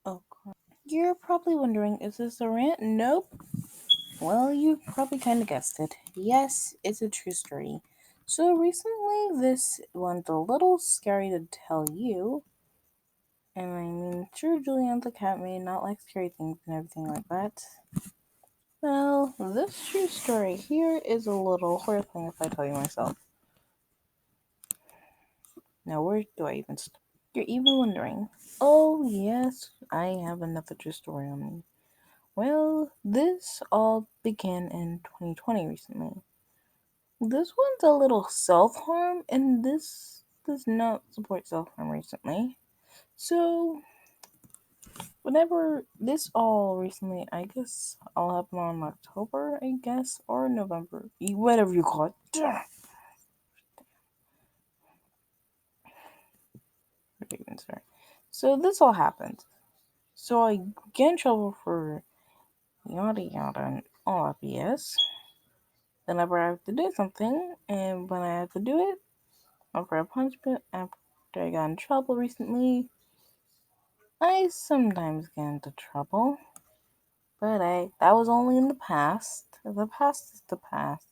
Oh, crap. You're probably wondering, is this a rant? Nope. Well, you probably kind of guessed it. Yes, it's a true story. So recently, this one's a little scary to tell you. And I mean, sure, Julianne the cat may not like scary things and everything like that. Well, this true story here is a little horrifying if I tell you myself. Now, where do I even start? You're even wondering, oh, yes, I have another true story on me. Well, this all began in 2020 recently. This one's a little self harm, and this does not support self harm recently. So, whenever this all recently, I guess all happened on October, I guess, or November, whatever you call it. Sorry. So, this all happened. So, I get in trouble for yada yada and all that BS. Whenever I have to do something, and when I have to do it, after a punishment, after I got in trouble recently, I sometimes get into trouble. But that was only in the past. The past is the past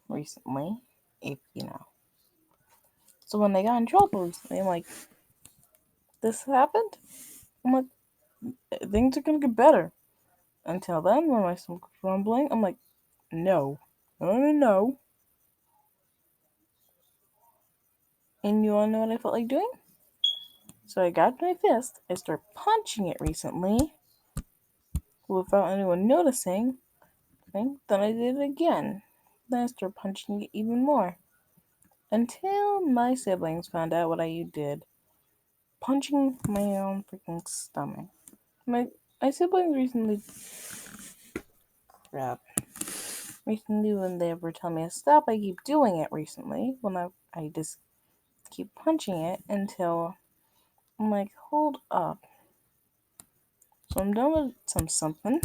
recently, if you know. So when they got in trouble recently, I'm like, this happened? I'm like, things are gonna get better. Until then, when my stomach was rumbling, I'm like, no. No, no, no. And you wanna know what I felt like doing? So I got my fist, I started punching it recently without anyone noticing. Then I did it again. Then I started punching it even more. Until my siblings found out what I did. Punching my own freaking stomach. My siblings recently crap. Recently when they were telling me to stop, I keep doing it recently. When I just keep punching it until I'm like, hold up. So I'm done with something.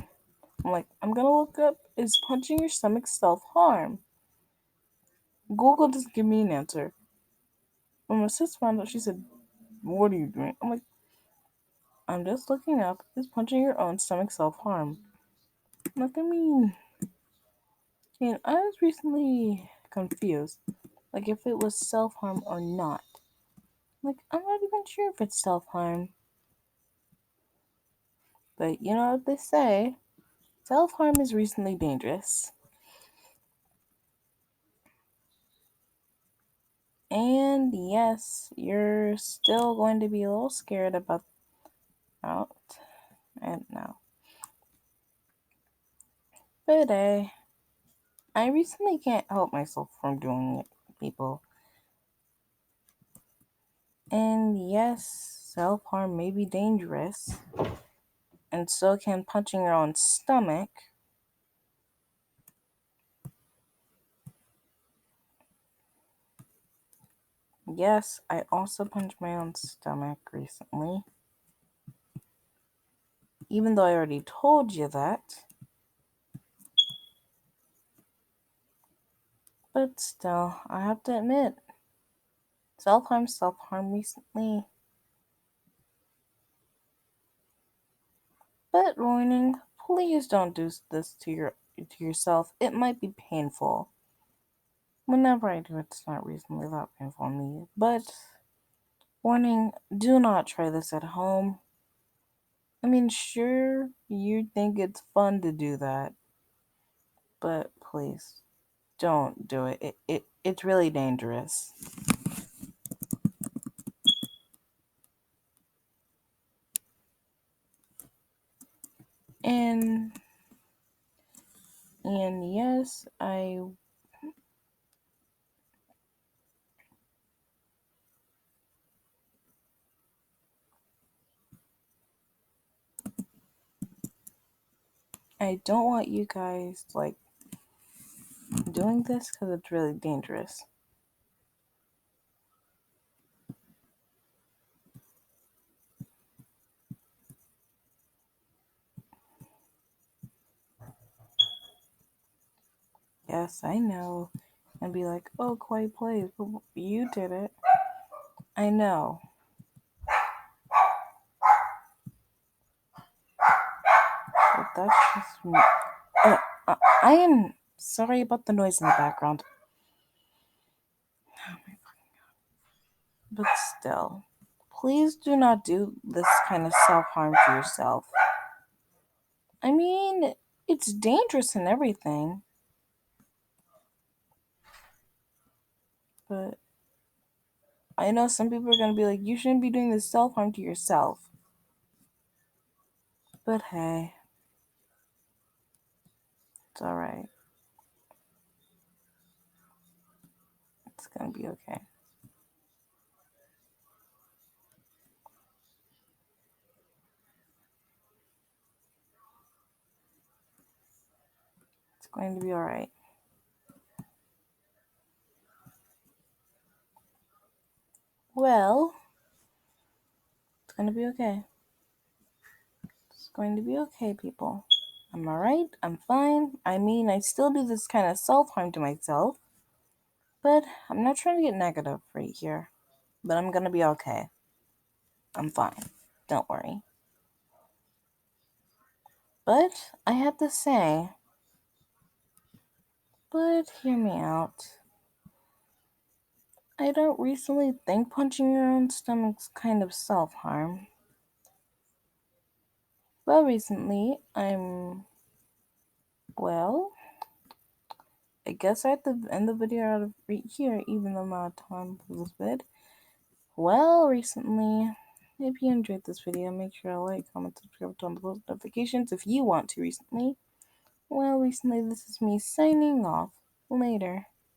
I'm like, I'm gonna look up, is punching your stomach self-harm? Google doesn't give me an answer. When my sister found out, she said, what are you doing? I'm like, I'm just looking up, is punching your own stomach self-harm? Like, I mean, and I was recently confused, like if it was self-harm or not. Like, I'm not even sure if it's self-harm. But you know what they say, self-harm is recently dangerous. And yes, you're still going to be a little scared about out and now. But I recently can't help myself from doing it, people. And yes, self-harm may be dangerous, and so can punching your own stomach. Yes, I also punched my own stomach recently. Even though I already told you that. But still, I have to admit, self-harm recently. But warning, please don't do this to yourself. It might be painful. Whenever I do it, it's not reasonably that painful on me. But warning, do not try this at home. I mean, sure, you think it's fun to do that, but please don't do it. It's really dangerous. And yes, I don't want you guys like doing this because it's really dangerous. Yes, I know. And be like, oh, quiet please, but you did it. I know. that's just me. I am sorry about the noise in the background. Oh my fucking god. But still, please do not do this kind of self-harm to yourself. I mean, it's dangerous and everything. But I know some people are gonna be like, you shouldn't be doing this self-harm to yourself. But hey, it's alright. It's gonna be okay. It's going to be alright. Well, it's gonna be okay. It's going to be okay, people. I'm alright. I'm fine. I mean, I still do this kind of self-harm to myself. But I'm not trying to get negative right here. But I'm gonna be okay. I'm fine. Don't worry. But I have to say, but hear me out. I don't recently think punching your own stomach's kind of self-harm. But recently, well, I guess I have to end the video out of right here, even though I'm out of time for this vid. Well, recently, if you enjoyed this video, make sure to like, comment, subscribe, turn on the post notifications if you want to recently. Well, recently, this is me signing off. Later.